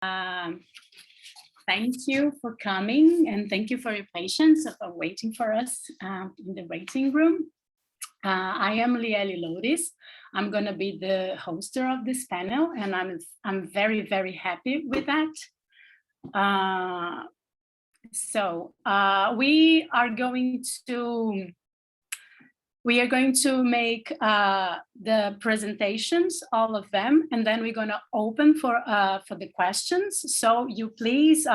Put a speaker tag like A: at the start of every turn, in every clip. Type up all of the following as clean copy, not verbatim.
A: Thank you for coming, and thank you for your patience of waiting for us in the waiting room. I am Lieli Loures. I'm going to be the hoster of this panel, and I'm very, very happy with that. We are going to make the presentations, all of them, and then we're going to open for the questions. So you please,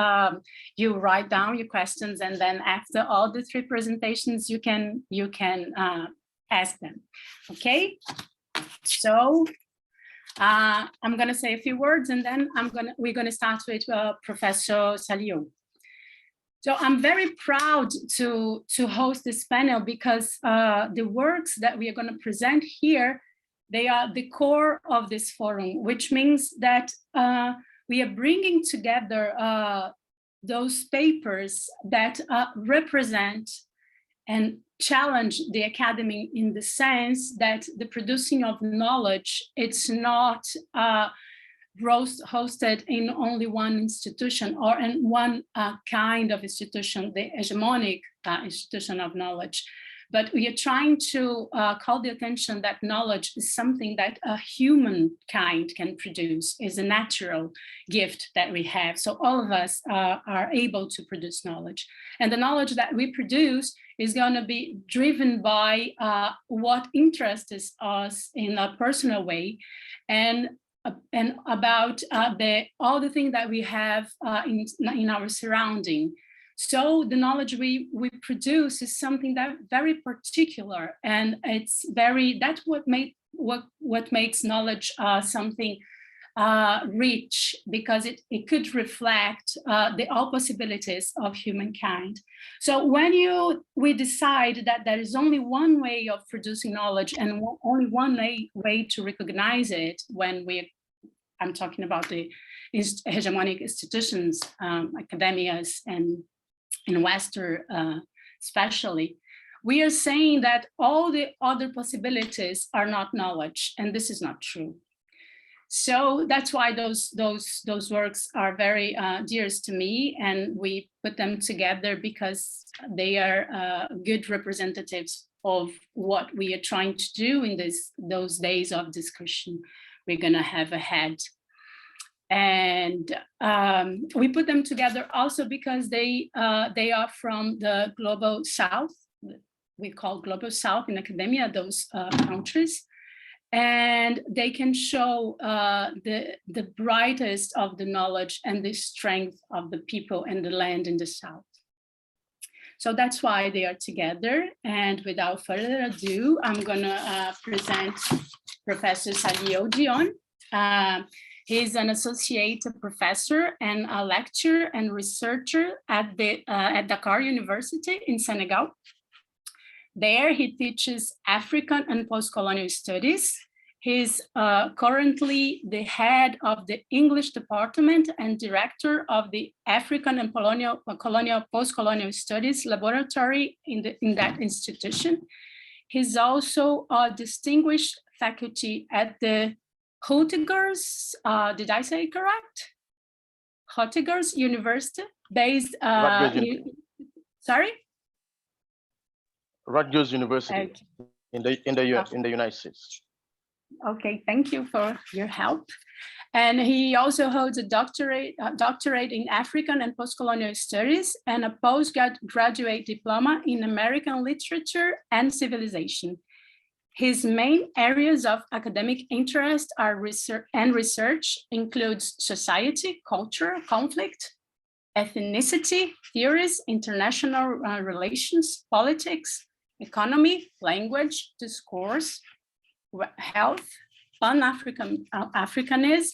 A: you write down your questions, and then after all the three presentations, you can ask them. Okay. So I'm going to say a few words, and then we're going to start with Professor Saliou. So I'm very proud to host this panel because the works that we are going to present here, they are the core of this forum, which means that we are bringing together those papers that represent and challenge the academy in the sense that the producing of knowledge, it's not hosted in only one institution or in one kind of institution, the hegemonic institution of knowledge. But we are trying to call the attention that knowledge is something that a humankind can produce, is a natural gift that we have. So all of us are able to produce knowledge. And the knowledge that we produce is going to be driven by what interests us in a personal way, and about all the things that we have in our surrounding. So the knowledge we produce is something that very particular, and it's that's what makes knowledge something rich, because it could reflect all possibilities of humankind. So when we decide that there is only one way of producing knowledge and only one way to recognize it, I'm talking about the hegemonic institutions, academias, and in Western especially, we are saying that all the other possibilities are not knowledge, and this is not true. So that's why those works are very dear to me, and we put them together because they are good representatives of what we are trying to do in those days of discussion we're going to have ahead. And we put them together also because they are from the Global South. We call Global South in academia those countries. And they can show the brightest of the knowledge and the strength of the people and the land in the South. So that's why they are together. And without further ado, I'm gonna present Professor Saliou Dione. He's an associate professor and a lecturer and researcher at Dakar University in Senegal. There, he teaches African and post-colonial studies. He's currently the head of the English department and director of the African and colonial post-colonial studies laboratory in that institution. He's also a distinguished faculty at the Rutgers, did I say correct? Rutgers University, based, sorry?
B: Rutgers University, okay. in the United States.
A: Okay, thank you for your help. And he also holds a doctorate in African and post-colonial studies and a postgraduate diploma in American literature and civilization. His main areas of academic interest are research includes society, culture, conflict, ethnicity, theories, international relations, politics, economy, language, discourse, health, Pan-Africanism,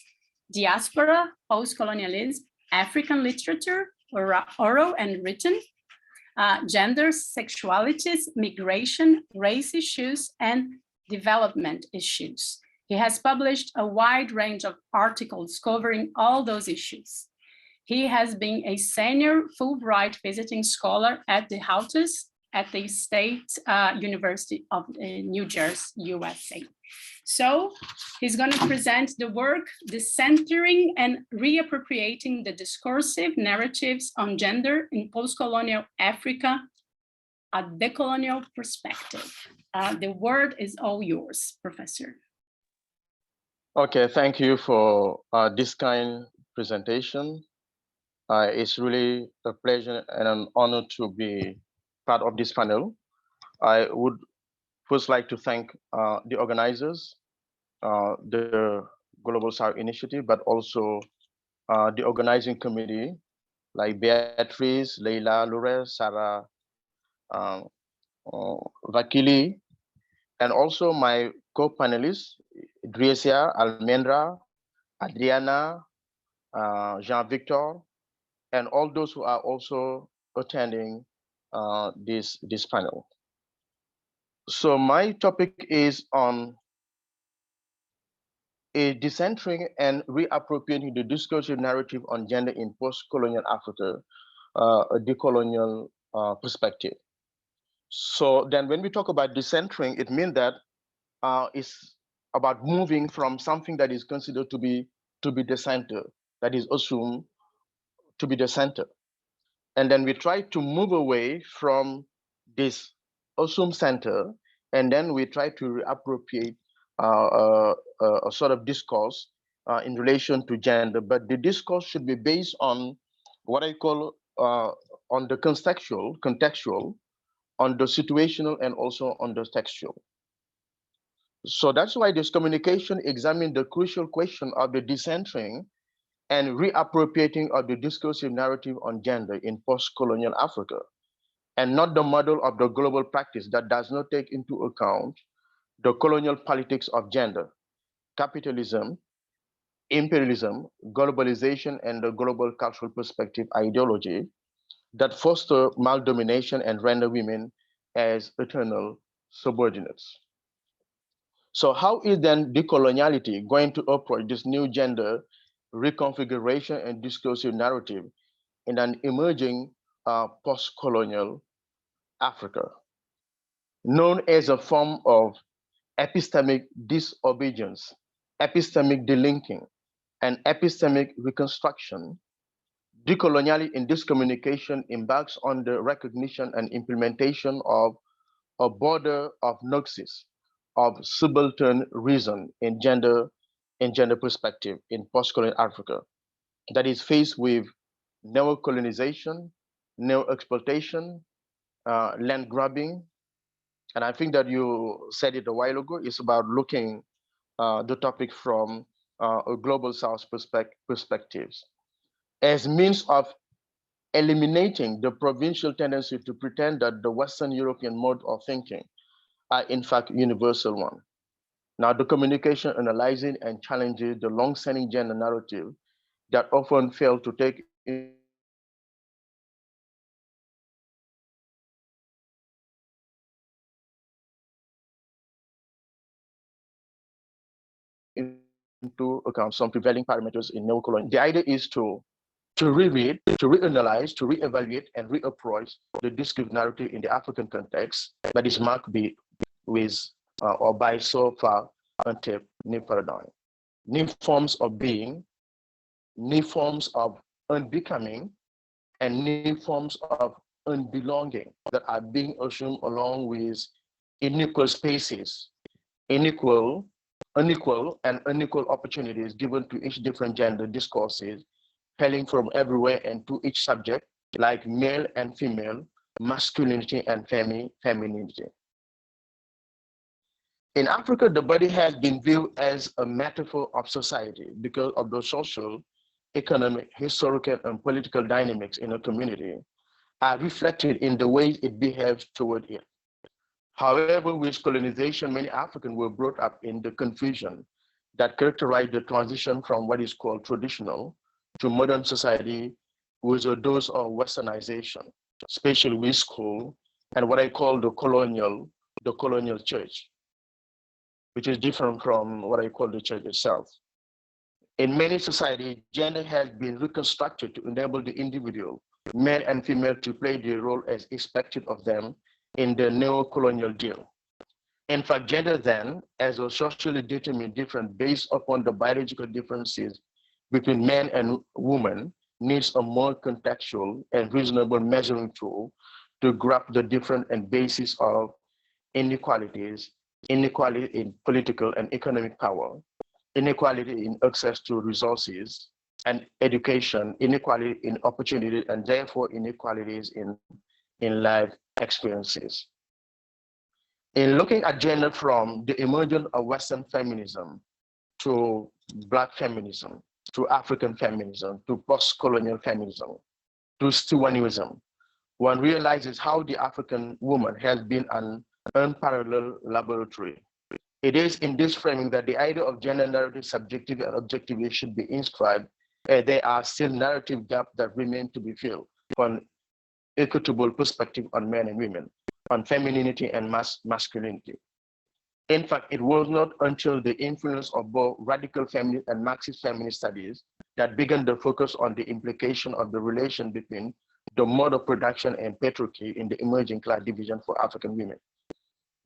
A: diaspora, post-colonialism, African literature, oral and written, gender, sexualities, migration, race issues, and development issues. He has published a wide range of articles covering all those issues. He has been a senior Fulbright visiting scholar at the Houghton at the State University of New Jersey, USA. So he's going to present the work, Decentering and Reappropriating the Discursive Narratives on Gender in Post-colonial Africa, a Decolonial Perspective. The word is all yours, Professor.
B: Okay, thank you for this kind presentation. It's really a pleasure and an honor to be part of this panel. I would first like to thank the organizers, the Global South Initiative, but also the organizing committee, like Beatriz, Lieli Loures, Sarah Vakili, and also my co-panelists, Dresia, Almendra, Adriana, Jean-Victor, and all those who are also attending this panel. So my topic is on decentering and reappropriating the discursive narrative on gender in post-colonial Africa, a decolonial perspective. So then when we talk about decentering, it means that it's about moving from something that is considered to be the center, that is assumed to be the center. And then we try to move away from this assumed center, and then we try to reappropriate a sort of discourse in relation to gender. But the discourse should be based on what I call on the contextual, on the situational, and also on the textual. So that's why this communication examines the crucial question of the decentering and reappropriating of the discursive narrative on gender in post-colonial Africa, and not the model of the global practice that does not take into account the colonial politics of gender, capitalism, imperialism, globalization, and the global cultural perspective ideology that foster maldomination and render women as eternal subordinates. So how is then decoloniality going to approach this new gender reconfiguration and discursive narrative in an emerging post-colonial Africa, known as a form of epistemic disobedience, epistemic delinking, and epistemic reconstruction? Decoloniality in this communication embarks on the recognition and implementation of a border of noxis, of subaltern reason in gender perspective in post-colonial Africa that is faced with neo-colonization, neo-exploitation, land grabbing. And I think that you said it a while ago, it's about looking the topic from a global South perspectives as means of eliminating the provincial tendency to pretend that the Western European mode of thinking are in fact universal one. Now, the communication analyzing and challenging the long-standing gender narrative that often fail to take into account some prevailing parameters in neocolonial. The idea is to reread, to reanalyze, to reevaluate, and reapproach the discursive narrative in the African context that is marked with or by so far untapped new paradigm, new forms of being, new forms of unbecoming, and new forms of unbelonging that are being assumed along with unequal spaces, unequal and unequal opportunities given to each different gender discourses, hailing from everywhere and to each subject, like male and female, masculinity and femininity. In Africa, the body has been viewed as a metaphor of society because of the social, economic, historical, and political dynamics in a community are reflected in the way it behaves toward it. However, with colonization, many Africans were brought up in the confusion that characterized the transition from what is called traditional to modern society with a dose of westernization, especially with school and what I call the colonial church, which is different from what I call the church itself. In many societies, gender has been reconstructed to enable the individual, male and female, to play the role as expected of them in the neo-colonial deal. In fact, gender then, as a socially determined difference based upon the biological differences between men and women, needs a more contextual and reasonable measuring tool to grasp the different and basis of inequalities, inequality in political and economic power, inequality in access to resources and education, inequality in opportunity, and therefore inequalities in life experiences. In looking at gender from the emergence of Western feminism to Black feminism, to African feminism, to post-colonial feminism, to Stewardism, one realizes how the African woman has been an unparalleled laboratory. It is in this framing that the idea of gender narrative subjective and objectivity should be inscribed. There are still narrative gaps that remain to be filled for an equitable perspective on men and women, on femininity and masculinity. In fact, it was not until the influence of both radical feminist and Marxist feminist studies that began to focus on the implication of the relation between the mode of production and patriarchy in the emerging class division for African women.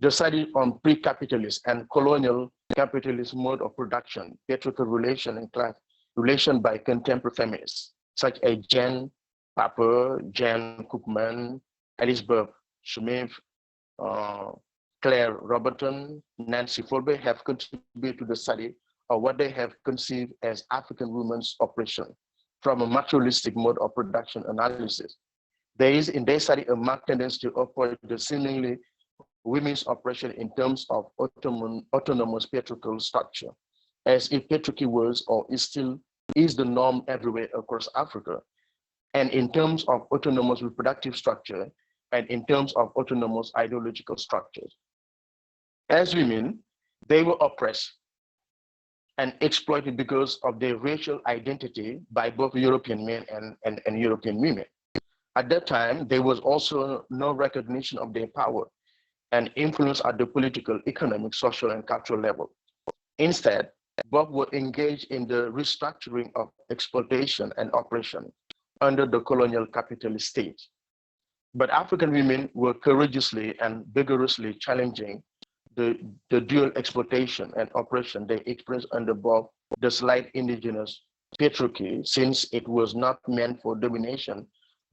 B: The study on pre-capitalist and colonial capitalist mode of production, patriarchal relation and class relation by contemporary feminists, such as Jen Paper, Jen Cookman, Elizabeth Smith, Claire Robertson, Nancy Folbe have contributed to the study of what they have conceived as African women's oppression from a materialistic mode of production analysis. There is in their study a marked tendency to oppose the seemingly women's oppression in terms of autonomous patriarchal structure, as if patriarchy was or is still is the norm everywhere across Africa, and in terms of autonomous reproductive structure, and in terms of autonomous ideological structures. As women, they were oppressed and exploited because of their racial identity by both European men and European women. At that time, there was also no recognition of their power and influence at the political, economic, social, and cultural level. Instead, both were engaged in the restructuring of exploitation and oppression under the colonial capitalist state. But African women were courageously and vigorously challenging the dual exploitation and oppression they experienced under both the slight indigenous patriarchy, since it was not meant for domination,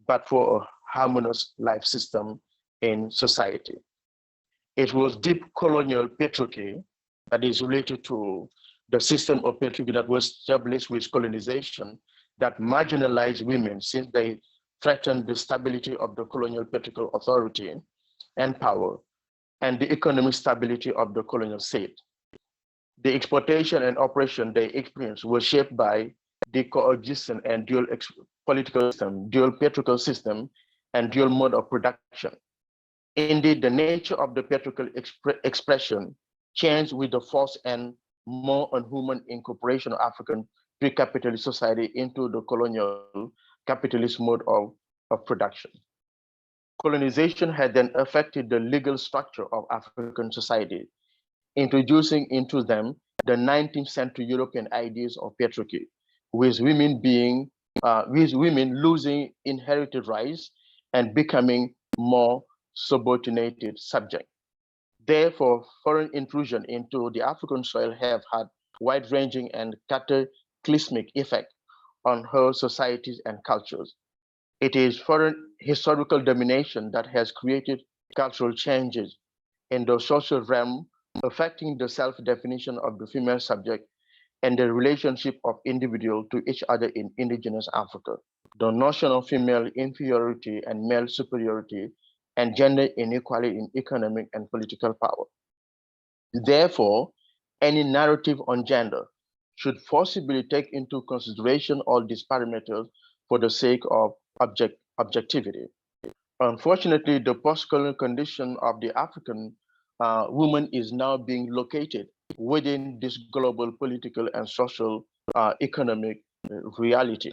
B: but for a harmonious life system in society. It was deep colonial patriarchy that is related to the system of patriarchy that was established with colonization that marginalized women, since they threatened the stability of the colonial patriarchal authority and power and the economic stability of the colonial state. The exploitation and oppression they experienced was shaped by the coexistence and dual political system, dual patriarchal system, and dual mode of production. Indeed, the nature of the patriarchal expression changed with the forced and more unhuman incorporation of African pre-capitalist society into the colonial capitalist mode of production. Colonization had then affected the legal structure of African society, introducing into them the 19th century European ideas of patriarchy, with women losing inherited rights and becoming more subordinated subject. Therefore, foreign intrusion into the African soil have had wide-ranging and cataclysmic effect on her societies and cultures. It is foreign historical domination that has created cultural changes in the social realm, affecting the self-definition of the female subject and the relationship of individuals to each other in indigenous Africa. The notion of female inferiority and male superiority and gender inequality in economic and political power. Therefore, any narrative on gender should forcibly take into consideration all these parameters for the sake of objectivity. Unfortunately, the post-colonial condition of the African woman is now being located within this global political and social economic reality.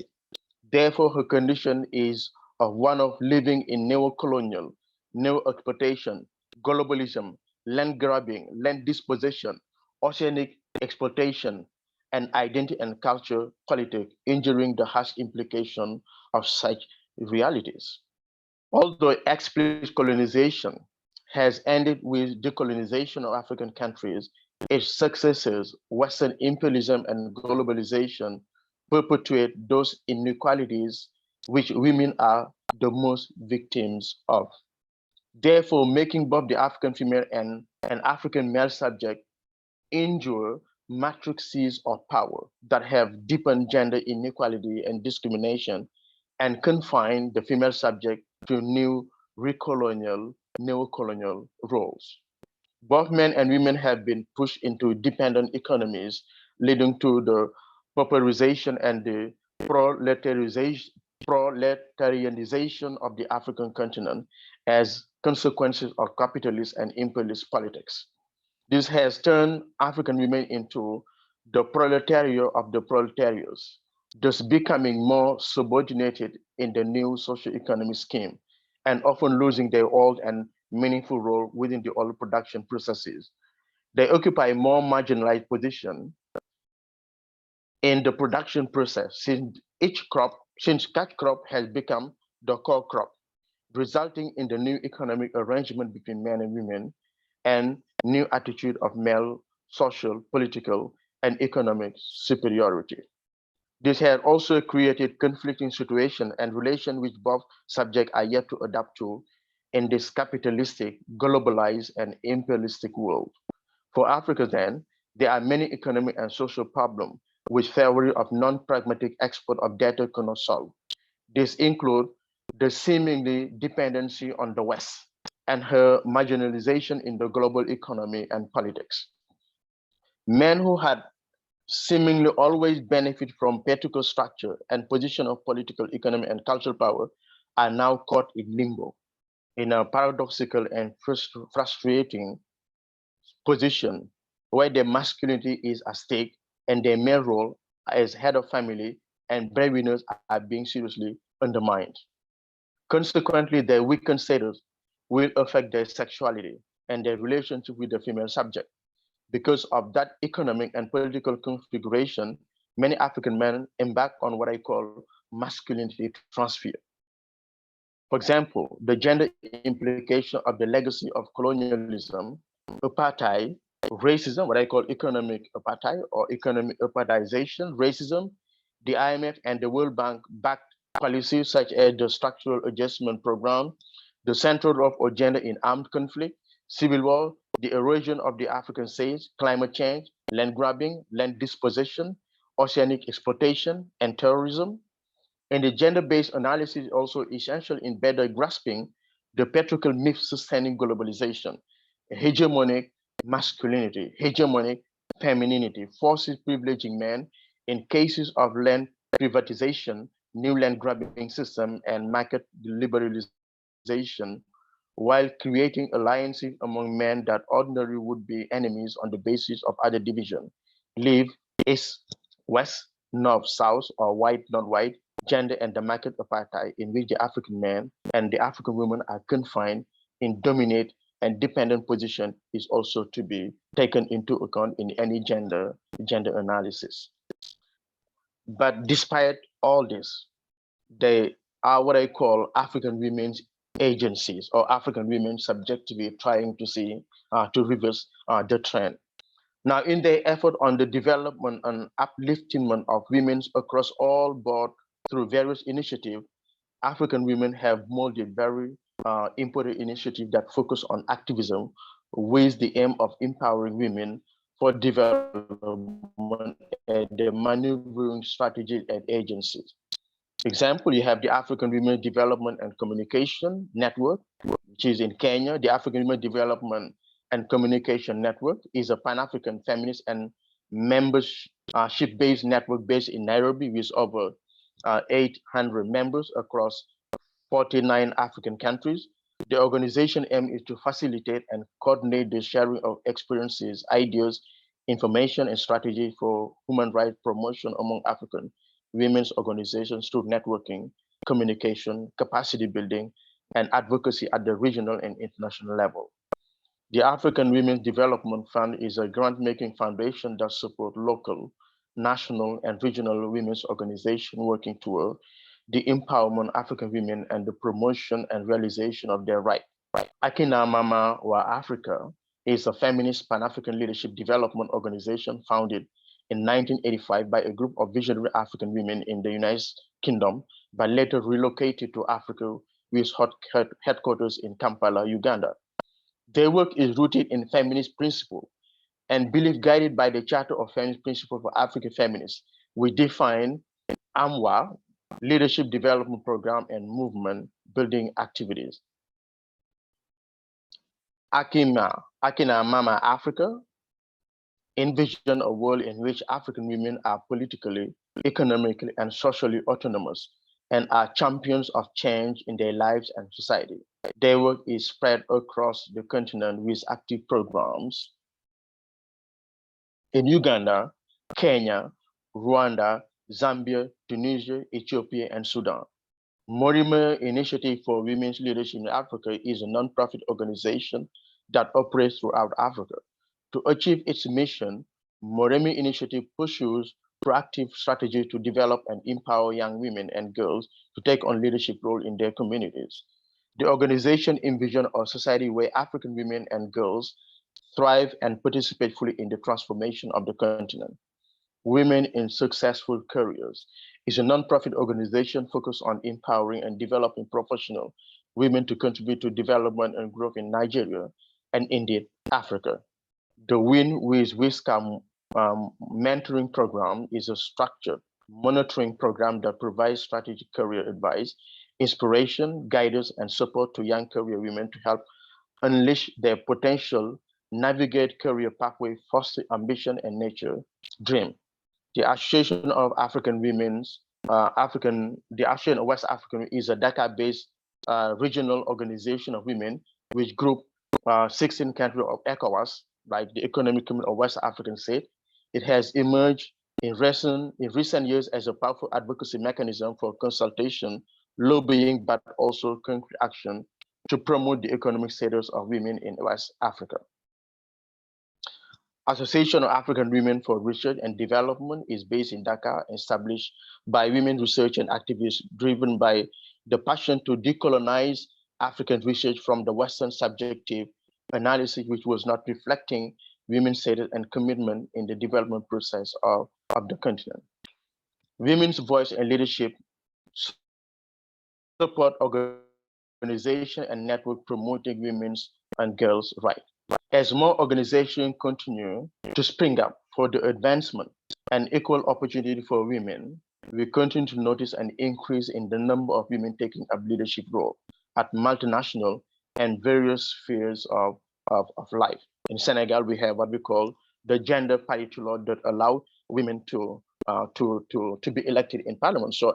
B: Therefore, her condition is one of living in neo-colonial, neo-exploitation, globalism, land grabbing, land dispossession, oceanic exploitation, and identity and culture politics, injuring the harsh implication of such realities. Although explicit colonization has ended with decolonization of African countries, its successors, Western imperialism and globalization, perpetuate those inequalities which women are the most victims of. Therefore, making both the African female and an African male subject endure matrices of power that have deepened gender inequality and discrimination and confined the female subject to new neocolonial roles. Both men and women have been pushed into dependent economies, leading to the pauperization and the proletarianization of the African continent as consequences of capitalist and imperialist politics. This has turned African women into the proletariat of the proletariats, thus becoming more subordinated in the new socio-economic scheme and often losing their old and meaningful role within the oil production processes. They occupy more marginalized position in the production process since that crop has become the core crop, resulting in the new economic arrangement between men and women and new attitude of male social, political, and economic superiority. This has also created conflicting situations and relations which both subjects are yet to adapt to in this capitalistic, globalized, and imperialistic world. For Africa, then, there are many economic and social problems which theory of non-pragmatic export of data cannot solve. These include the seemingly dependency on the West and her marginalization in the global economy and politics. Men who had seemingly always benefit from patriarchal structure and position of political, economic, and cultural power are now caught in limbo, in a paradoxical and frustrating position where their masculinity is at stake and their male role as head of family and breadwinners are being seriously undermined. Consequently, their weakened status will affect their sexuality and their relationship with the female subject. Because of that economic and political configuration, many African men embark on what I call masculinity transfer. For example, the gender implication of the legacy of colonialism, apartheid, racism, what I call economic apartheid or economic apartheidization, racism, the IMF and the World Bank backed policies such as the Structural Adjustment Program, the central role of gender in armed conflict, civil war, the erosion of the African states, climate change, land grabbing, land dispossession, oceanic exploitation, and terrorism. And the gender-based analysis is also essential in better grasping the patriarchal myth sustaining globalization. Hegemonic masculinity, hegemonic femininity forces privileging men in cases of land privatization, new land grabbing system, and market liberalization, while creating alliances among men that ordinarily would be enemies on the basis of other division, live east, west, north, south, or white, not white, gender and the market apartheid in which the African man and the African woman are confined in dominate and dependent position is also to be taken into account in any gender analysis. But despite all this, they are what I call African women's agencies or African women subjectively trying to see to reverse the trend. Now, in their effort on the development and upliftment of women across all board through various initiatives, African women have molded very important initiatives that focus on activism with the aim of empowering women for development and their maneuvering strategies and agencies. Example, you have the African Women Development and Communication Network, which is in Kenya. The African Women Development and Communication Network is a Pan-African feminist and membership-based network based in Nairobi with over 800 members across 49 African countries. The organization aim is to facilitate and coordinate the sharing of experiences, ideas, information, and strategies for human rights promotion among African women's organizations through networking, communication, capacity building, and advocacy at the regional and international level. The African Women's Development Fund is a grant-making foundation that supports local, national, and regional women's organizations working toward the empowerment of African women and the promotion and realization of their rights. Akina Mama wa Africa is a feminist Pan-African leadership development organization founded in 1985 by a group of visionary African women in the United Kingdom, but later relocated to Africa with headquarters in Kampala, Uganda. Their work is rooted in feminist principle and belief guided by the Charter of Feminist Principles for African Feminists. We define AMWA, Leadership Development Program and Movement Building Activities. Akina Mama Africa envision a world in which African women are politically, economically, and socially autonomous and are champions of change in their lives and society. Their work is spread across the continent with active programs in Uganda, Kenya, Rwanda, Zambia, Tunisia, Ethiopia, and Sudan. Mortimer Initiative for Women's Leadership in Africa is a nonprofit organization that operates throughout Africa. To achieve its mission, Moremi Initiative pursues proactive strategies to develop and empower young women and girls to take on leadership roles in their communities. The organization envisions a society where African women and girls thrive and participate fully in the transformation of the continent. Women in Successful Careers is a nonprofit organization focused on empowering and developing professional women to contribute to development and growth in Nigeria and indeed Africa. The Win with Wiscom mentoring program is a structured monitoring program that provides strategic career advice, inspiration, guidance, and support to young career women to help unleash their potential, navigate career pathway, foster ambition and nature dream. The Association of African Women's the Association of West African is a Dakar-based regional organization of women which group 16 countries of ECOWAS, like the Economic Community of West African States. It has emerged in recent years as a powerful advocacy mechanism for consultation, lobbying, but also concrete action to promote the economic status of women in West Africa. Association of African Women for Research and Development is based in Dakar, established by women research and activists driven by the passion to decolonize African research from the Western subjective analysis, which was not reflecting women's status and commitment in the development process of the continent. Women's Voice and Leadership support organization and network promoting women's and girls' rights. As more organizations continue to spring up for the advancement and equal opportunity for women, we continue to notice an increase in the number of women taking up leadership roles at multinational and various spheres of life. In Senegal, we have what we call the Gender Parity Law that allow women to be elected in parliament. So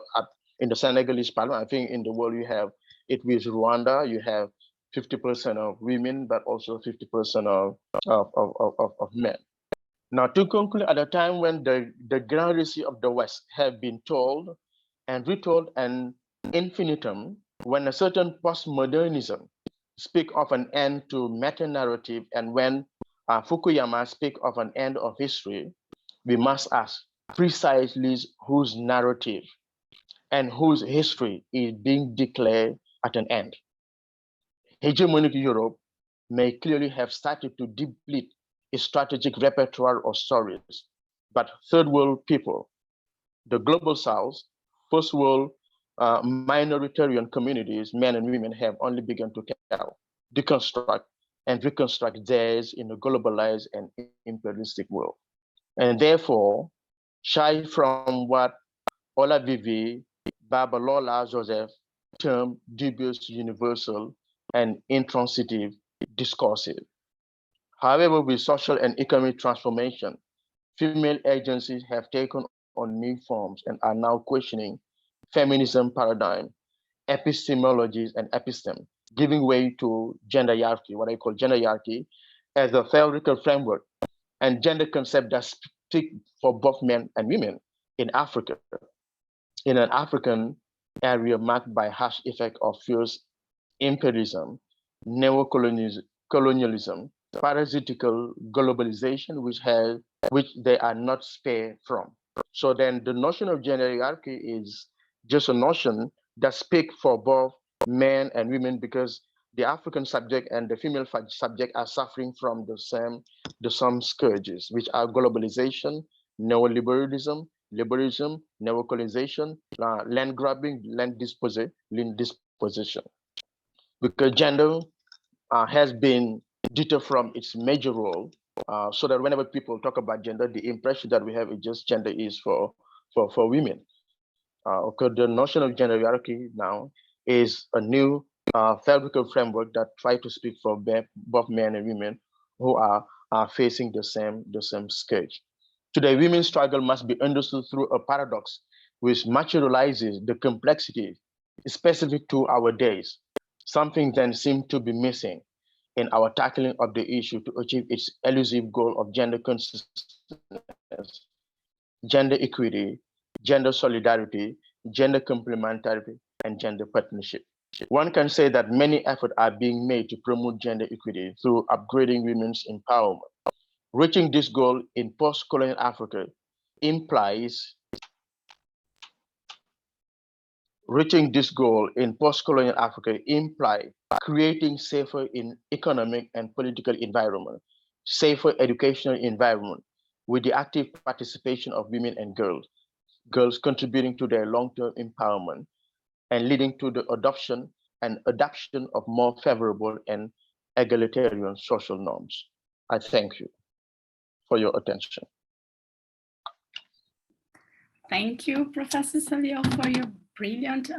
B: in the Senegalese parliament, I think in the world you have it with Rwanda, you have 50% of women, but also 50% of men. Now, to conclude, at a time when the grand récit of the West have been told and retold an infinitum, when a certain postmodernism speak of an end to meta-narrative, and when Fukuyama speak of an end of history, we must ask precisely whose narrative and whose history is being declared at an end. Hegemonic Europe may clearly have started to deplete its strategic repertoire of stories, but third world people, the global South, first world minoritarian communities, men and women, have only begun to tell, deconstruct, and reconstruct theirs in a globalized and imperialistic world. And therefore, shy from what Olavivi Babalola Joseph termed dubious universal and intransitive discursive. However, with social and economic transformation, female agencies have taken on new forms and are now questioning feminism paradigm, epistemologies, and episteme, giving way to gender hierarchy, what I call gender hierarchy, as a theoretical framework and gender concept that speak for both men and women in Africa, in an African area marked by harsh effect of fierce imperialism, neocolonialism, parasitical globalization, which they are not spared from. So then the notion of gender hierarchy is just a notion that speaks for both men and women, because the African subject and the female subject are suffering from the same scourges, which are globalization, neoliberalism, liberalism, neocolonization, land grabbing, land disposition. Because gender has been deterred from its major role, so that whenever people talk about gender, the impression that we have is just gender is for women. Okay, the notion of gender hierarchy now is a new theoretical framework that tries to speak for both men and women who are facing the same scourge. Today, women's struggle must be understood through a paradox which materializes the complexity specific to our days. Something then seemed to be missing in our tackling of the issue to achieve its elusive goal of gender consciousness, gender equity, gender solidarity, gender complementarity, and gender partnership. One can say that many efforts are being made to promote gender equity through upgrading women's empowerment. Reaching this goal in post-colonial Africa implies creating safer in economic and political environment, safer educational environment, with the active participation of women and girls contributing to their long-term empowerment and leading to the adoption of more favorable and egalitarian social norms. I thank you for your attention.
A: Thank you, Professor Saliou, for your brilliant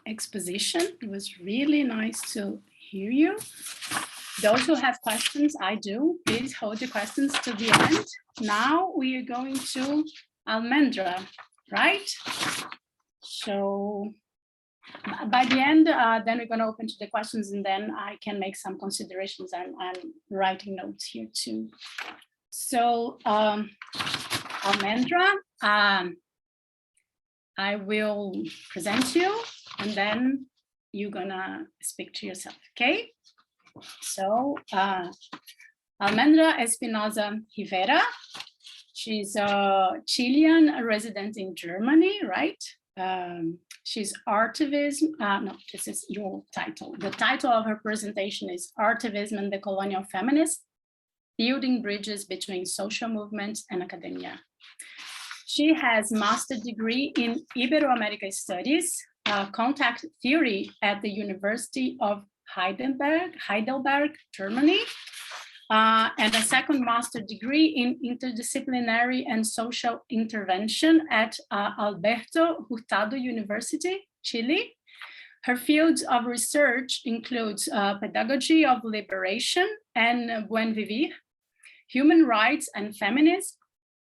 A: exposition. It was really nice to hear you. Those who have questions, I do. Please hold your questions to the end. Now we are going to Almendra, right? So by the end, then we're going to open to the questions, and then I can make some considerations. I'm writing notes here too. So Almendra, I will present you, and then you're gonna speak to yourself, okay? So Almendra Espiniza-Rivera, she's a Chilean resident in Germany, right? She's Artivism, no, this is your title. The title of her presentation is Artivism and the Colonial Feminist, Building Bridges Between Social Movements and Academia. She has a master's degree in Ibero-America Studies, Contact Theory at the University of Heidelberg, Germany, and a second master's degree in Interdisciplinary and Social Intervention at Alberto Hurtado University, Chile. Her fields of research includes pedagogy of liberation and buen vivir, human rights and feminism,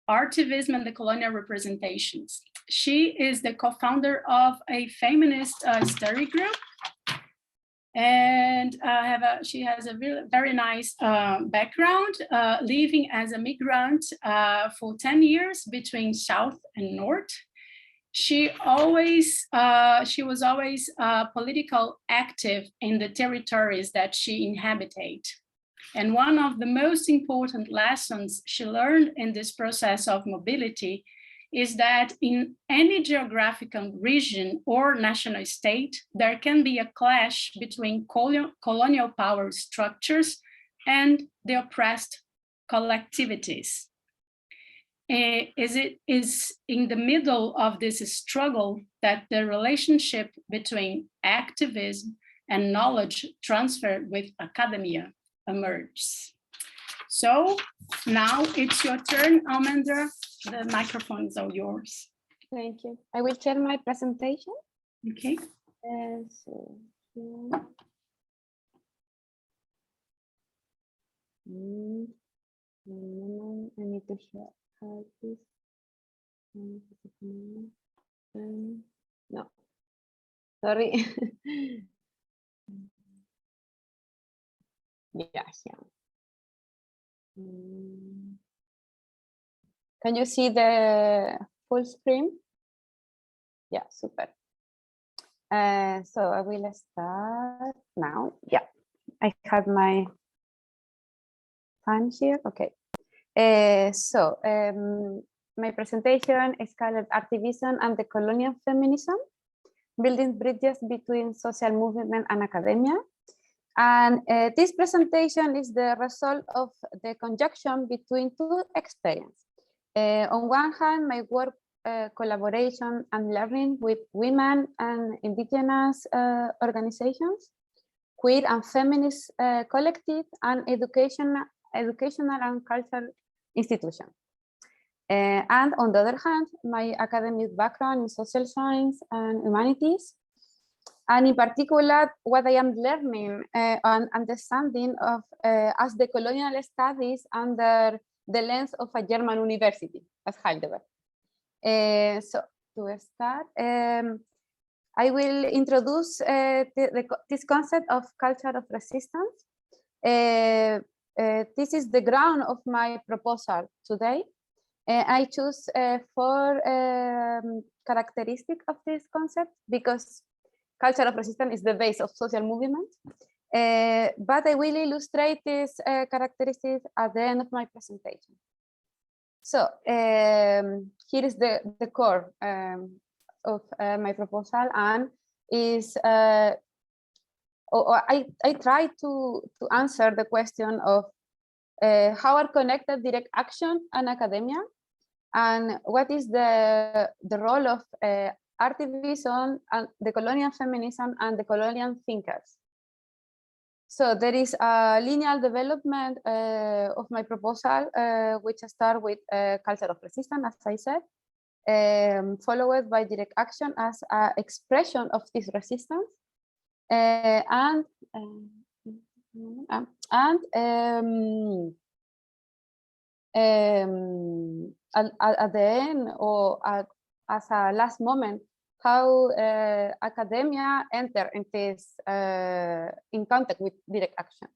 A: Artivism and the colonial representations. She is the co-founder of a feminist study group, and she has a very nice background, living as a migrant for 10 years between South and North. She was always political active in the territories that she inhabited. And one of the most important lessons she learned in this process of mobility is that in any geographical region or national state, there can be a clash between colonial power structures and the oppressed collectivities. It is in the middle of this struggle that the relationship between activism and knowledge transfer with academia emerges. So now it's your turn, Almendra. The microphones are yours.
C: Thank you. I will share my presentation.
A: Okay.
C: So, I need to share this. No, sorry. Yes, yeah. Can you see the full screen? Yeah, super. So I will start now. Yeah, I have my time here. Okay. My presentation is called Artivism and the Colonial Feminism, Building Bridges Between Social Movement and Academia. And this presentation is the result of the conjunction between two experiences. On one hand, my work, collaboration and learning with women and indigenous organizations, queer and feminist collective, and educational and cultural institutions. And on the other hand, my academic background in social science and humanities, and in particular, what I am learning and understanding of as the colonial studies under the lens of a German university, as Heidelberg. So to start, I will introduce this concept of culture of resistance. This is the ground of my proposal today. I choose 4 characteristics of this concept because culture of resistance is the base of social movement. But I will illustrate these characteristics at the end of my presentation. So here is the core of my proposal, and is I try to answer the question of how are connected direct action and academia, and what is the role of Artivism and the colonial feminism and the colonial thinkers. So there is a linear development of my proposal, which starts with culture of resistance, as I said, followed by direct action as an expression of this resistance, and at the end, or as a last moment, how academia enter in this in contact with direct action.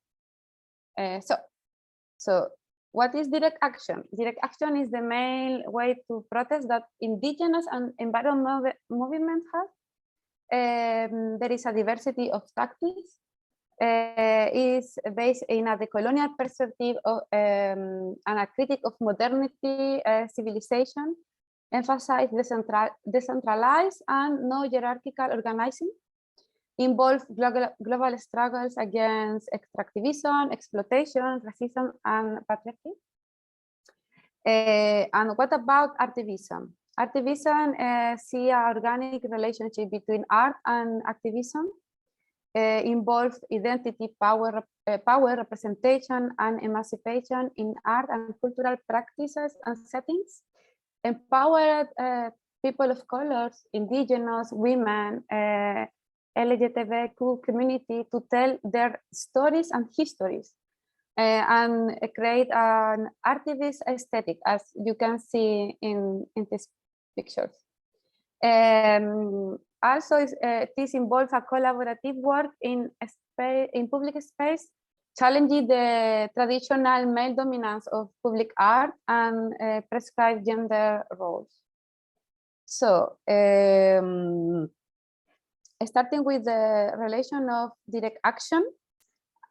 C: So what is direct action? Direct action is the main way to protest that indigenous and environmental movement have. There is a diversity of tactics. Is based in a decolonial perspective of, and a critic of modernity, civilization, emphasize decentralized and no-hierarchical organizing, involve global struggles against extractivism, exploitation, racism, and patriarchy. And what about Artivism? Artivism see an organic relationship between art and activism, involve identity, power, representation, and emancipation in art and cultural practices and settings, empowered people of colors, indigenous, women, LGBTQ community to tell their stories and histories, and create an artivist aesthetic, as you can see in these pictures. Also, this involves a collaborative work in public space, challenging the traditional male dominance of public art and prescribed gender roles. So, starting with the relation of direct action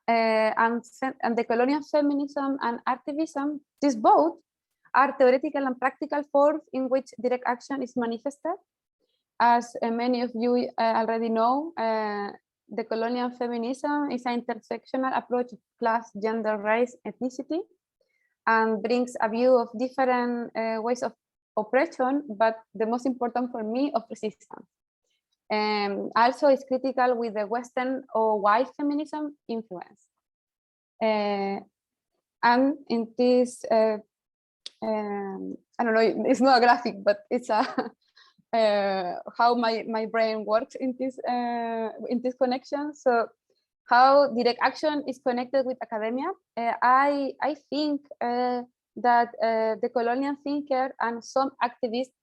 C: and the colonial feminism and Artivism, these both are theoretical and practical forms in which direct action is manifested. As many of you already know, the colonial feminism is an intersectional approach of class, gender, race, ethnicity, and brings a view of different ways of oppression, but the most important for me, of resistance. Also is critical with the Western or white feminism influence. And in this, I don't know, it's not a graphic, but it's a how my brain works in this connection. So how direct action is connected with academia. I think that the colonial thinker and some activists,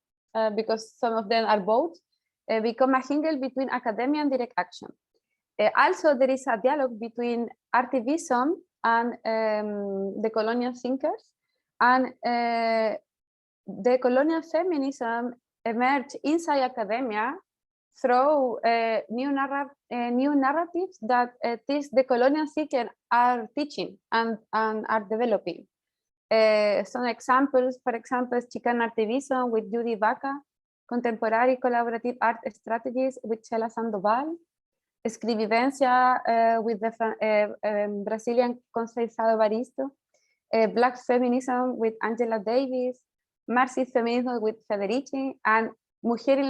C: because some of them are both, become a hingle between academia and direct action. Also, there is a dialogue between Artivism and the colonial thinkers, and the colonial feminism emerged inside academia through new narratives that the colonial thinkers are teaching and are developing. Some examples, for example, Chicana Artivism with Judy Baca, contemporary collaborative art strategies with Chela Sandoval, Escrivivencia with the Brazilian Conceição Evaristo, Black Feminism with Angela Davis, Marxist Feminism with Federici, and Mujer y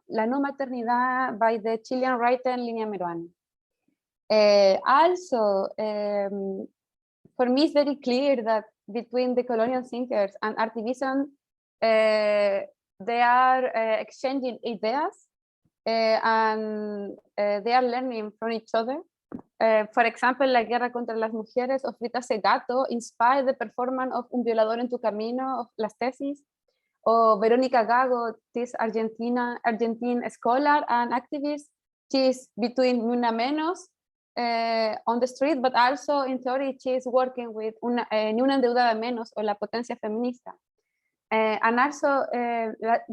C: la no maternidad by the Chilean writer Lilia Meruane. Also, for me, it's very clear that between the colonial thinkers and Artivism, they are exchanging ideas and they are learning from each other. For example, La Guerra contra las Mujeres of Rita Segato inspired the performance of Un violador en tu camino of Las Tesis, or Verónica Gago, this Argentine scholar and activist. She is between Una Menos on the street, but also in theory she is working with Ni una endeudada menos, or La Potencia Feminista. And also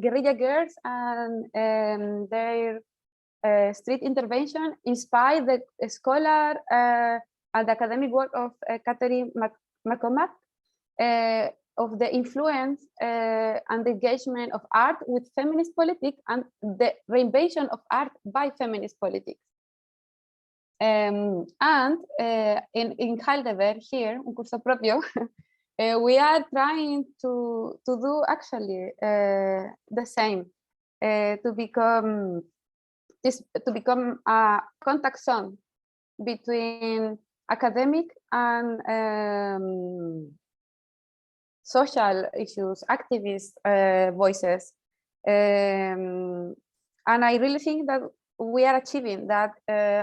C: guerrilla girls and their street intervention inspired the scholar and the academic work of Catherine McCormack of the influence and the engagement of art with feminist politics and the reinvention of art by feminist politics. And in Heidelberg here, un curso propio, we are trying to do actually the same, to become a contact zone between academic and social issues, activist voices. And I really think that we are achieving that,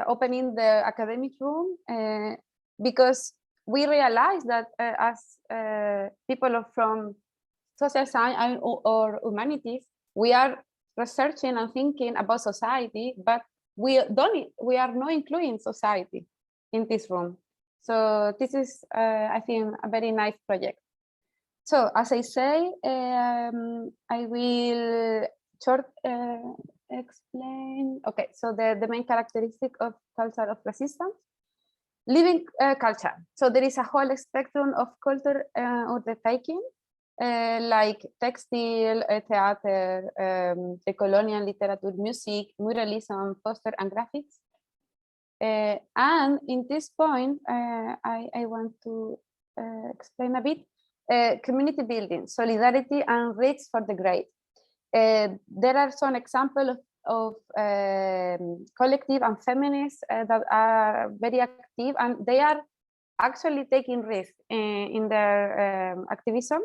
C: opening the academic room, because we realize that as people from social science or humanities, we are researching and thinking about society, but we are not including society in this room. So this is, I think, a very nice project. So as I say, I will short explain. Okay, so the main characteristic of culture of resistance. Living culture. So there is a whole spectrum of culture undertaking, like textile, theater, decolonial literature, music, muralism, poster, and graphics. And in this point, I want to explain a bit. Community building, solidarity, and reach for the great. There are some examples of collective and feminists that are very active, and they are actually taking risks in their activism.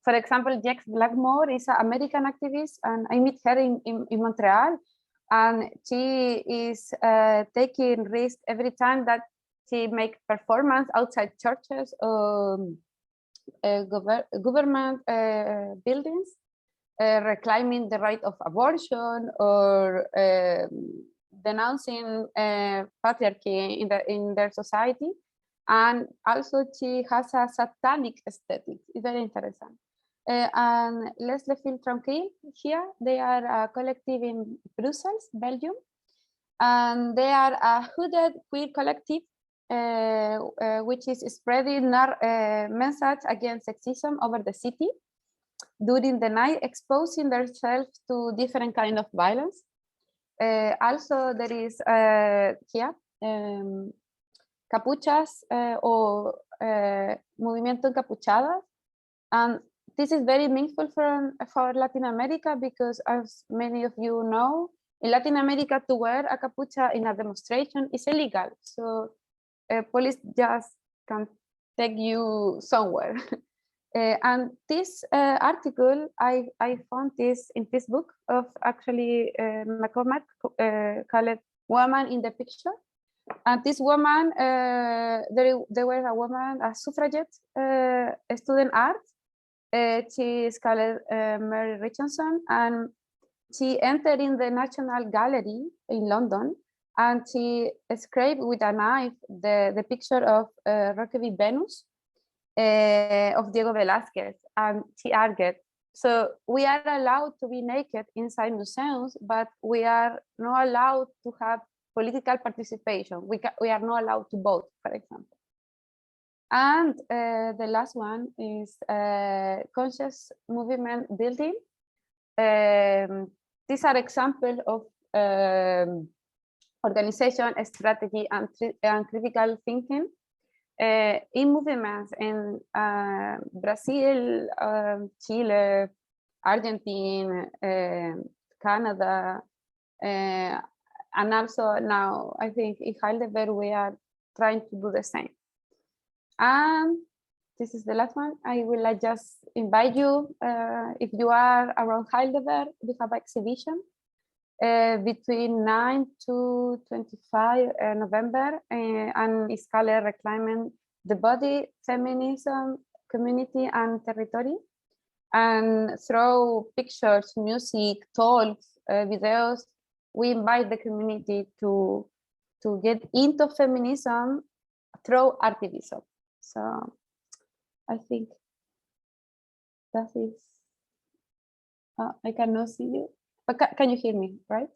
C: For example, Jax Blackmore is an American activist, and I met her in Montreal, and she is taking risks every time that she makes performance outside churches or government buildings, reclaiming the right of abortion or denouncing patriarchy in their society. And also she has a satanic aesthetic. It's very interesting. And Leslie Feel Tranquille here, they are a collective in Brussels, Belgium. And they are a hooded queer collective which is spreading message against sexism over the city during the night, exposing themselves to different kind of violence. Also, there is here capuchas or movimiento encapuchadas, and this is very meaningful for Latin America because, as many of you know, in Latin America to wear a capucha in a demonstration is illegal. So police just can take you somewhere. And this article, I found this in this book of actually McCormack called Woman in the Picture. And this woman, there was a woman, a suffragette, a student art. She is called Mary Richardson, and she entered in the National Gallery in London, and she scraped with a knife the picture of Roqueville Venus of Diego Velázquez, and she argued, so we are allowed to be naked inside museums, but we are not allowed to have political participation. We are not allowed to vote, for example. And the last one is conscious movement building. These are examples of organization, strategy, and critical thinking in movements in Brazil, Chile, Argentina, Canada, and also now I think in Heidelberg we are trying to do the same. And this is the last one. I will just invite you, if you are around Heidelberg, we have an exhibition between 9 to 25 November, and it's called Reclaiming the Body, Feminism, Community and Territory. And through pictures, music, talks, videos, we invite the community to get into feminism through Artivism. So I think that is, I cannot see you, but can you hear me, right?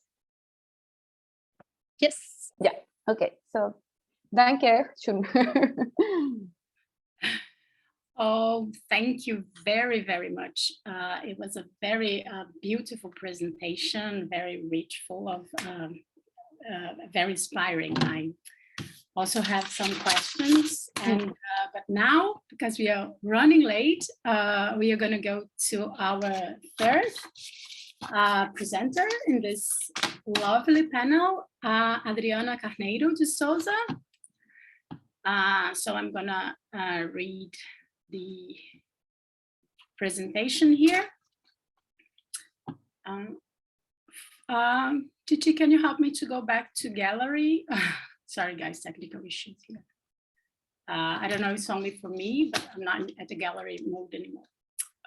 A: Yes.
C: Yeah, okay, so danke schön.
A: Oh, thank you very, very much. It was a very beautiful presentation, very rich, full of very inspiring. I also have some questions, and but now, because we are running late, we are going to go to our third presenter in this lovely panel, Adriana Carneiro de Souza. So I'm going to read the presentation here. Titi, can you help me to go back to gallery? Sorry, guys, technical issues here. I don't know if it's only for me, but I'm not at the gallery mode anymore.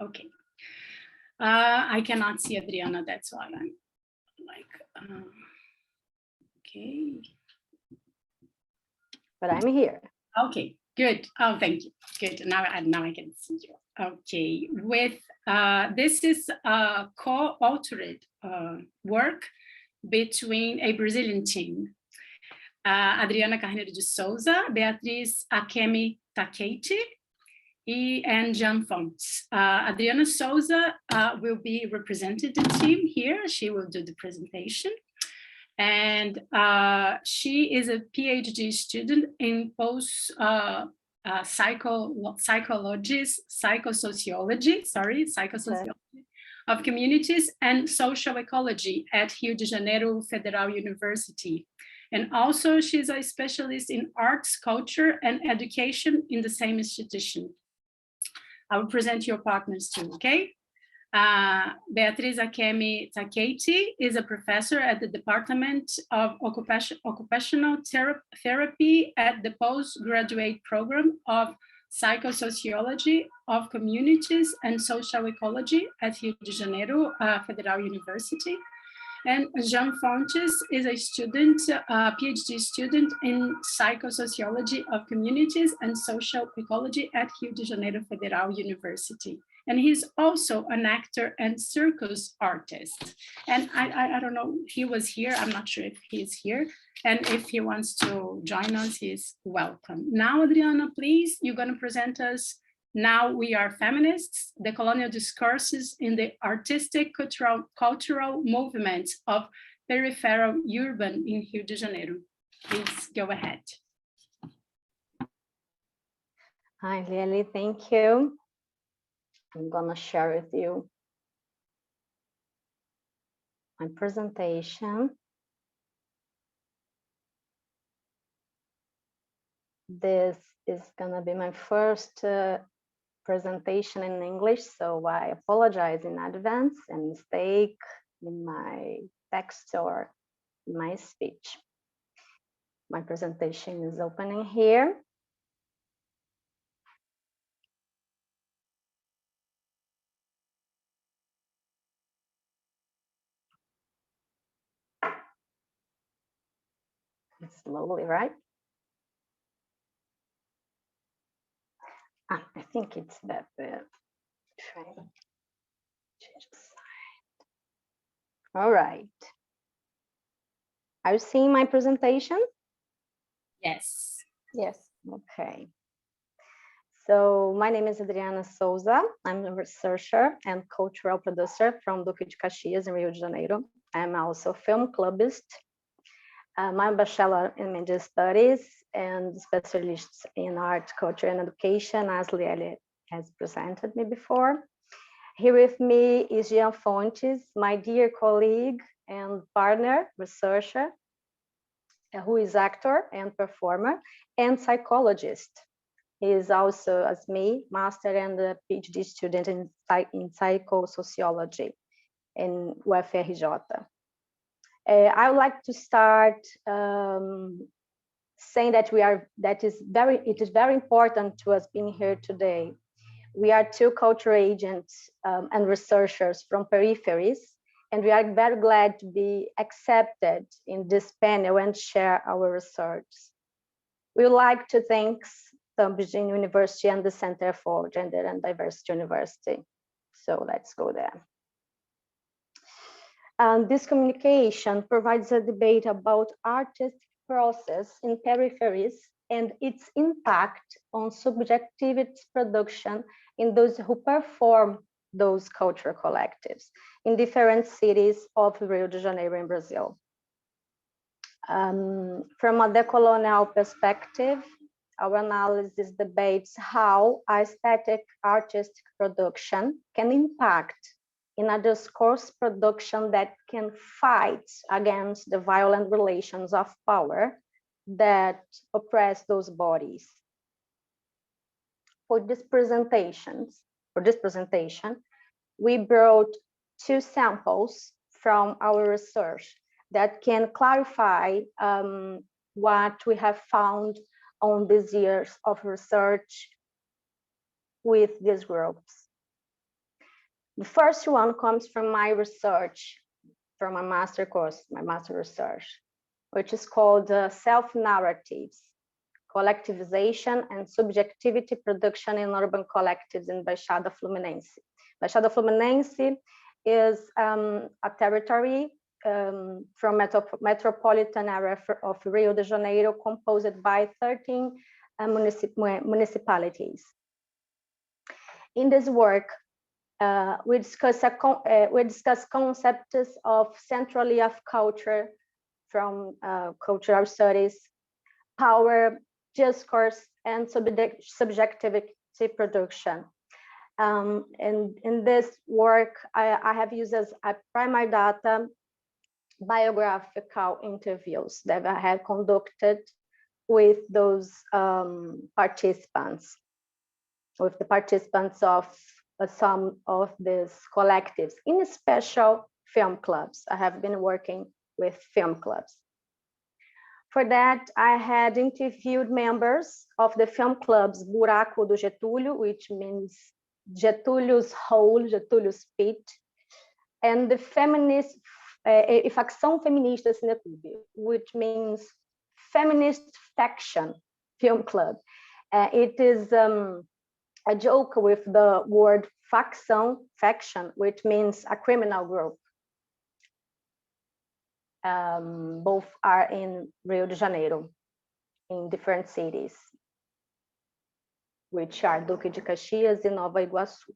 A: Okay. I cannot see Adriana, that's why I'm like, okay.
D: But I'm here.
A: Okay, good. Oh, thank you. Good. Now I can see you. Okay, with this is a co-authored work between a Brazilian team, Adriana Carneiro de Souza, Beatriz Akemi Takeiti, and Jean Fontes. Adriana Souza will be representing the team here. She will do the presentation. And she is a PhD student in psychosociology of communities and social ecology at Rio de Janeiro Federal University. And also she's a specialist in arts, culture, and education in the same institution. I will present your partners too, okay? Beatriz Akemi Takeiti is a professor at the Department of Occupational Therapy at the postgraduate program of Psychosociology of Communities and Social Ecology at Rio de Janeiro Federal University. And Jean Fontes is a student, PhD student in Psychosociology of Communities and Social Ecology at Rio de Janeiro Federal University. And he's also an actor and circus artist. And I don't know, he was here, I'm not sure if he's here. And if he wants to join us, he's welcome. Now, Adriana, please, you're gonna present us Now We Are Feminists, the colonial discourses in the artistic cultural movement of peripheral urban in Rio de Janeiro. Please go ahead.
D: Hi, Lieli, thank you. I'm gonna share with you my presentation. This is gonna be my first presentation in English, so I apologize in advance and mistake in my text or my speech. My presentation is opening here. Slowly, right? I think it's that bit. All right. Are you seeing my presentation?
A: Yes.
C: Yes.
D: Okay. So my name is Adriana Souza. I'm a researcher and cultural producer from Duque de Caxias in Rio de Janeiro. I'm also a film clubist. I'm a bachelor in media studies and specialist in art, culture, and education, as Lieli has presented me before. Here with me is Jean Fontes, my dear colleague and partner, researcher, who is actor and performer and psychologist. He is also, as me, master and a PhD student in psychosociology in UFRJ. I would like to start saying that it is very important to us being here today. We are two cultural agents and researchers from peripheries, and we are very glad to be accepted in this panel and share our research. We would like to thank Cambridge University and the Center for Gender and Diversity University. So let's go there. This communication provides a debate about artistic process in peripheries and its impact on subjectivity production in those who perform those cultural collectives in different cities of Rio de Janeiro in Brazil. From a decolonial perspective, our analysis debates how aesthetic artistic production can impact in a discourse production that can fight against the violent relations of power that oppress those bodies. For this presentation, we brought two samples from our research that can clarify what we have found on these years of research with these groups. The first one comes from my research, from my master course, my master research, which is called Self-Narratives, Collectivization and Subjectivity Production in Urban Collectives in Baixada Fluminense. Baixada Fluminense is a territory from metropolitan area of Rio de Janeiro, composed by 13 municipalities. In this work, we discuss concepts of centrality of culture from cultural studies, power, discourse, and subjectivity production. And in this work, I have used as a primary data biographical interviews that I have conducted with those participants, with the participants of some of these collectives, in special film clubs. I have been working with film clubs. For that, I had interviewed members of the film clubs Buraco do Getúlio, which means Getúlio's hole, Getúlio's pit, and the feminist, Facção Feminista Cineclube, which means feminist faction film club. It is a joke with the word faction, which means a criminal group. Both are in Rio de Janeiro, in different cities, which are Duque de Caxias and Nova Iguaçu.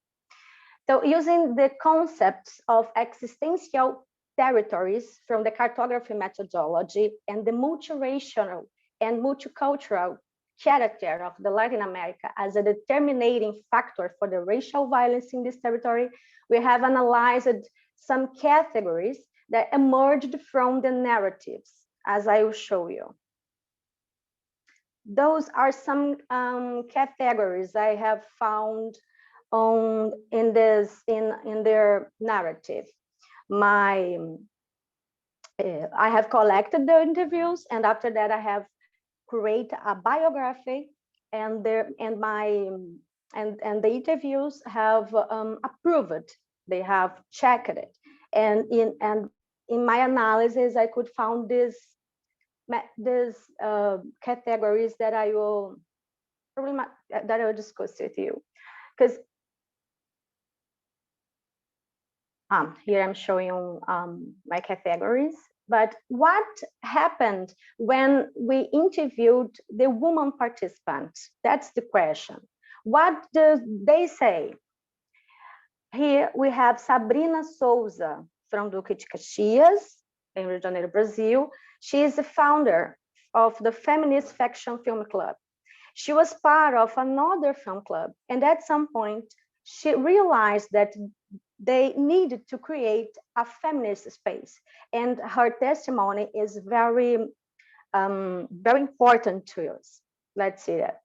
D: So using the concepts of existential territories from the cartography methodology and the multiracial and multicultural character of the Latin America as a determining factor for the racial violence in this territory, we have analyzed some categories that emerged from the narratives, as I will show you. Those are some categories I have found in their narrative. I have collected the interviews, and after that I have create a biography, and the interviews have approved. They have checked it, and in my analysis, I could found these categories that I will discuss with you, because here I'm showing my categories. But what happened when we interviewed the woman participants? That's the question. What do they say? Here we have Sabrina Souza from Duque de Caxias, in Rio de Janeiro, Brazil. She is the founder of the Feminist Faction Film Club. She was part of another film club, and at some point, she realized that they needed to create a feminist space. And her testimony is very, very important to us. Let's see that.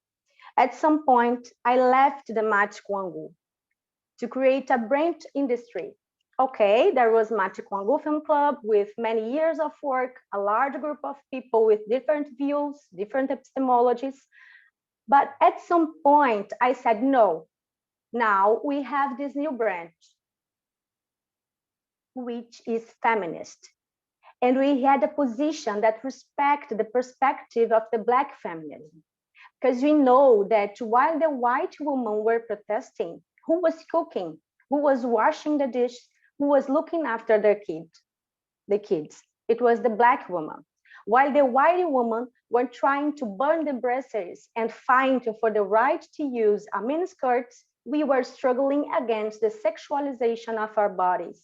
D: At some point, I left the Mate Kwangu to create a branch industry. Okay, there was Mate Kwangu Film Club with many years of work, a large group of people with different views, different epistemologies. But at some point, I said, no, now we have this new branch, which is feminist. And we had a position that respects the perspective of the Black feminism. Because we know that while the white women were protesting, who was cooking, who was washing the dish, who was looking after their the kids? It was the Black woman. While the white women were trying to burn the brasseries and fight for the right to use a miniskirt, we were struggling against the sexualization of our bodies.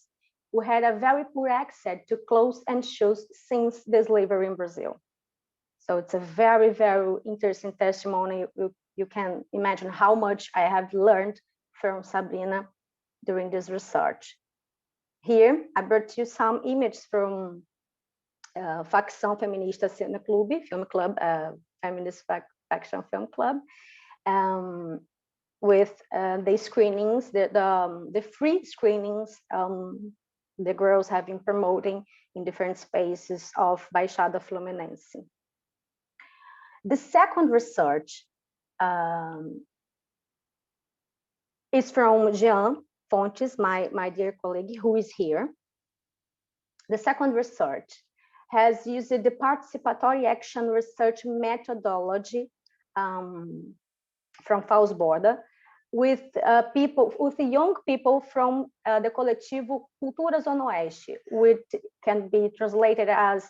D: We had a very poor access to clothes and shoes since the slavery in Brazil. So it's a very, very interesting testimony. You can imagine how much I have learned from Sabrina during this research. Here, I brought you some images from Facção Feminista Cine Clube, Film Club, Feminist Faction Film Club, with the screenings, the free screenings the girls have been promoting in different spaces of Baixada Fluminense. The second research is from Jean Fontes, my dear colleague, who is here. The second research has used the participatory action research methodology from False Border with with young people from the Coletivo Cultura Zona Oeste, which can be translated as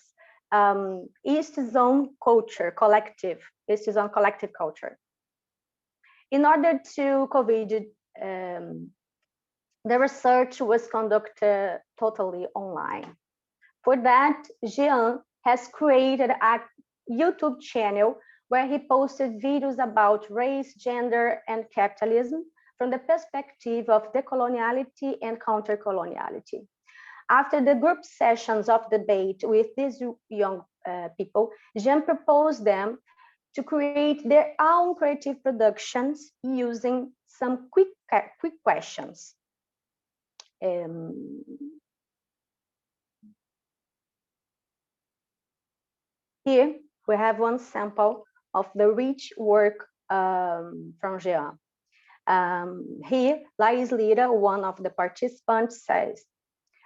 D: East Zone Culture Collective, East Zone Collective Culture. In order to COVID, the research was conducted totally online. For that, Jean has created a YouTube channel where he posted videos about race, gender, and capitalism from the perspective of decoloniality and counter-coloniality. After the group sessions of debate with these young people, Jean proposed them to create their own creative productions using some quick questions. Here we have one sample of the rich work from Jean. Here, Lieli Loures, one of the participants, says,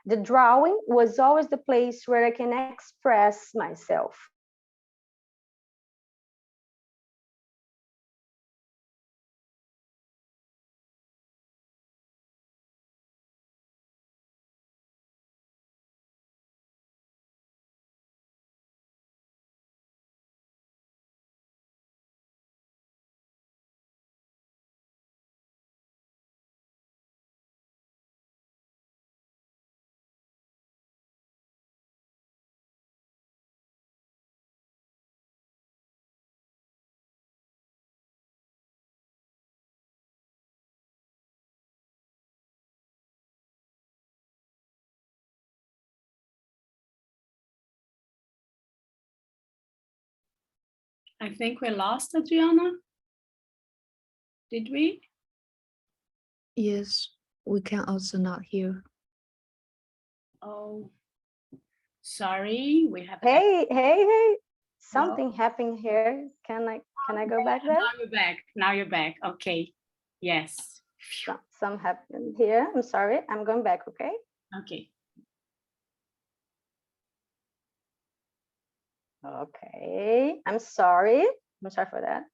D: "The drawing was always the place where I can express myself.
A: I think we lost Adriana. Did we?
E: Yes, we can also not hear.
A: Oh, sorry, we have.
D: Hey! Something happened here. Can I go back there?
A: Now you're back. Now you're back. Okay. Yes.
D: Some happened here. I'm sorry. I'm going back. Okay.
A: Okay.
D: Okay. I'm sorry. I'm sorry for that.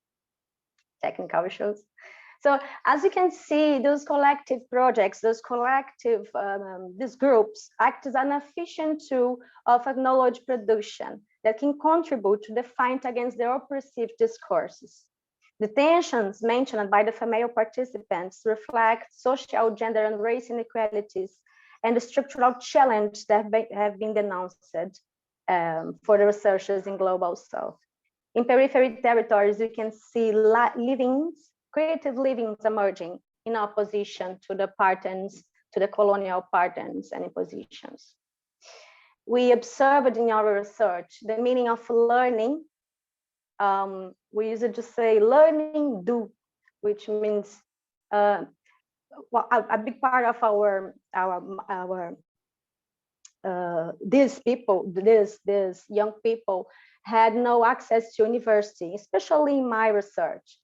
D: Technical issues. So as you can see, those collective projects, these groups act as an efficient tool of acknowledged production that can contribute to the fight against the oppressive discourses. The tensions mentioned by the female participants reflect social, gender, and race inequalities and the structural challenge that have been denounced for the researchers in Global South. In periphery territories, you can see creative livings emerging in opposition to the patterns, to the colonial patterns and impositions. We observed in our research the meaning of learning. We used to say learning do, which means well, a big part of these young people had no access to university, especially in my research.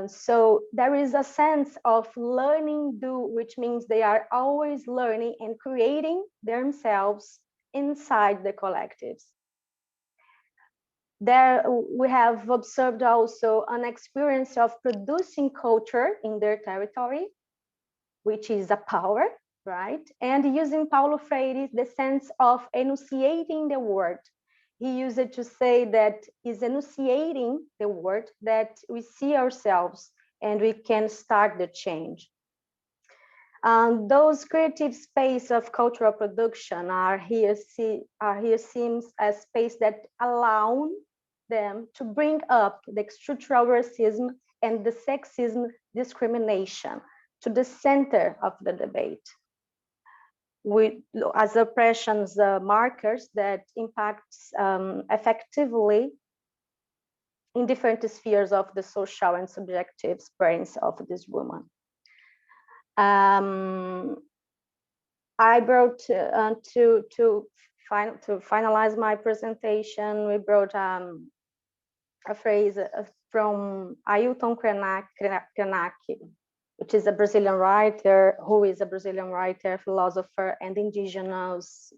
D: So there is a sense of learning do, which means they are always learning and creating themselves inside the collectives. There we have observed also an experience of producing culture in their territory, which is a power, right? And using Paulo Freire, the sense of enunciating the word. He used it to say that is enunciating the word that we see ourselves and we can start the change. Those creative space of cultural production are here seems as space that allow them to bring up the structural racism and the sexism discrimination to the center of the debate, as oppressions markers that impacts effectively in different spheres of the social and subjective experience of this woman. I brought to finalize my presentation, we brought a phrase from Ailton Krenak, which is a Brazilian writer, philosopher, and indigenous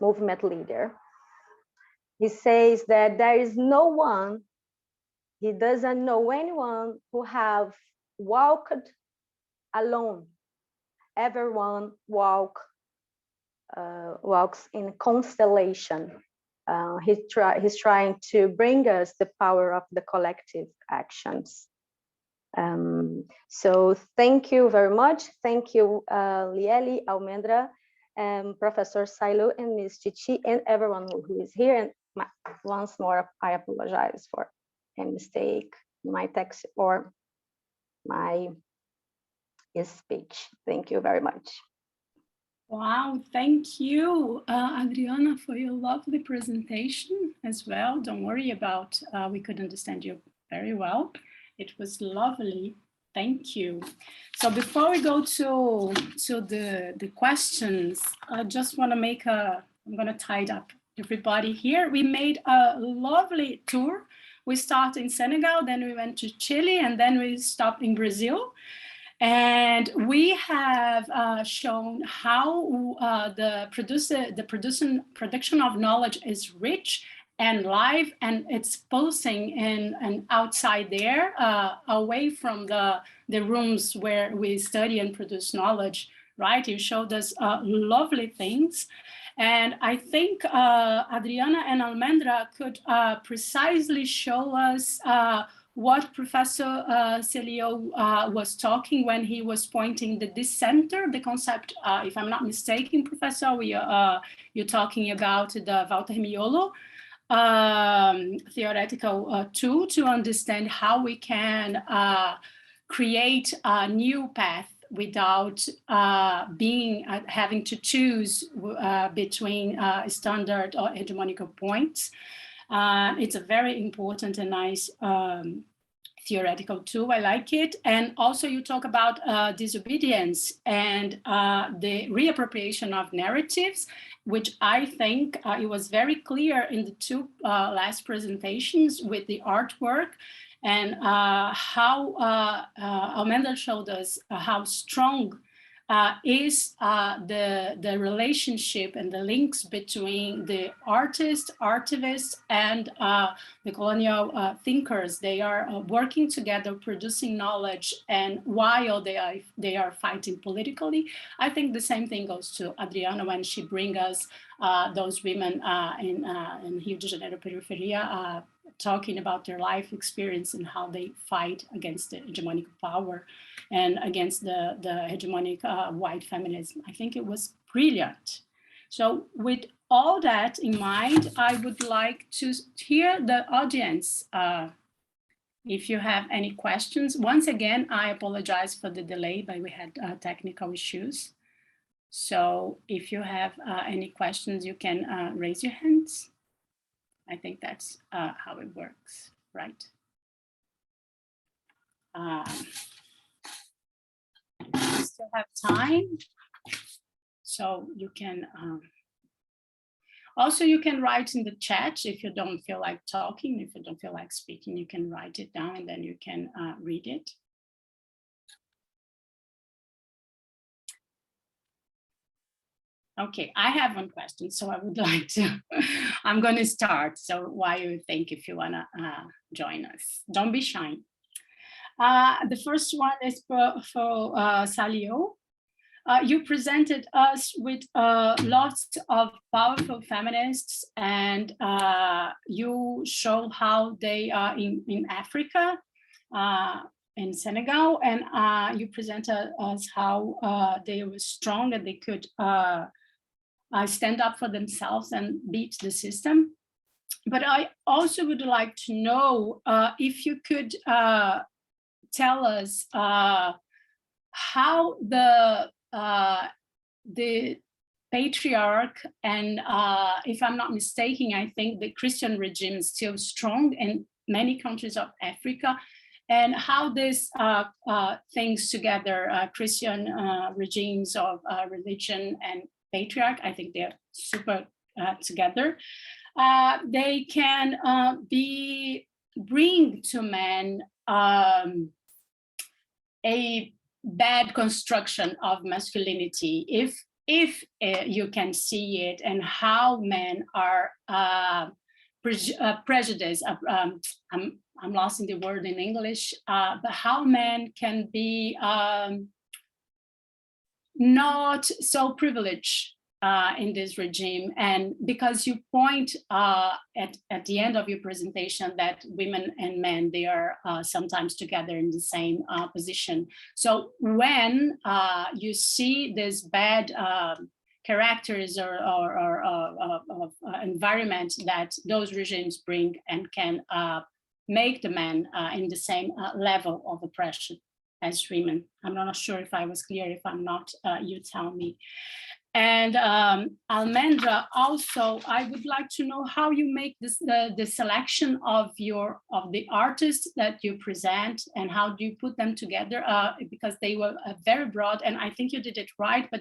D: movement leader. He says that there is no one, he doesn't know anyone who have walked alone. Everyone walks in constellation. He's trying to bring us the power of the collective actions. So thank you very much. Thank you, Lieli, Almendra, Professor Saliou, and Ms. Chichi, and everyone who is here. And once more, I apologize for any mistake in my text or my speech. Thank you very much.
A: Wow, thank you, Adriana, for your lovely presentation as well. Don't worry about, we could understand you very well. It was lovely. Thank you. So before we go to the questions, I just want to make I'm going to tie up everybody here. We made a lovely tour. We started in Senegal, then we went to Chile, and then we stopped in Brazil. And we have shown how the production of knowledge is rich and live, and it's pulsing in and outside there, away from the rooms where we study and produce knowledge, right? You showed us lovely things. And I think Adriana and Almendra could precisely show us what Professor Saliou was talking when he was pointing the dissenter, the concept, if I'm not mistaken, Professor, you're talking about the Walter Miolo theoretical tool to understand how we can create a new path without having to choose between standard or hegemonical points. It's a very important and nice theoretical tool. I like it. And also you talk about disobedience and the reappropriation of narratives, which I think it was very clear in the two last presentations with the artwork, and how Almendra showed us how strong is the relationship and the links between the artists, artivists, and the colonial thinkers. They are working together, producing knowledge, and while they are fighting politically. I think the same thing goes to Adriana when she brings us those women in Rio de Janeiro periferia, talking about their life experience and how they fight against the hegemonic power and against the hegemonic white feminism. I think it was brilliant. So with all that in mind, I would like to hear the audience. If you have any questions. Once again, I apologize for the delay, but we had technical issues. So if you have any questions, you can raise your hands. I think that's how it works, right? We still have time, so you can also you can write in the chat if you don't feel like talking. If you don't feel like speaking, you can write it down and then you can read it. Okay, I have one question, so I would like to, I'm going to start. So while you think, if you want to join us, don't be shy. The first one is for Saliou. You presented us with lots of powerful feminists, and you show how they are in Africa, in Senegal, and you presented us how they were strong and they could stand up for themselves and beat the system. But I also would like to know if you could tell us how the patriarch and if I'm not mistaken, I think the Christian regime is still strong in many countries of Africa, and how this things together, Christian regimes of religion and patriarch, I think they're super together. They can bring to men a bad construction of masculinity, if you can see it, and how men are prejudiced. I'm lost in the word in English, but how men can be not so privileged in this regime. And because you point at the end of your presentation that women and men, they are sometimes together in the same position. So when you see this bad characters or environment that those regimes bring and can make the men in the same level of oppression as women. I'm not sure if I was clear. If I'm not, you tell me. And Almendra, also, I would like to know how you make this, the selection of the artists that you present, and how do you put them together? Because they were very broad, and I think you did it right, but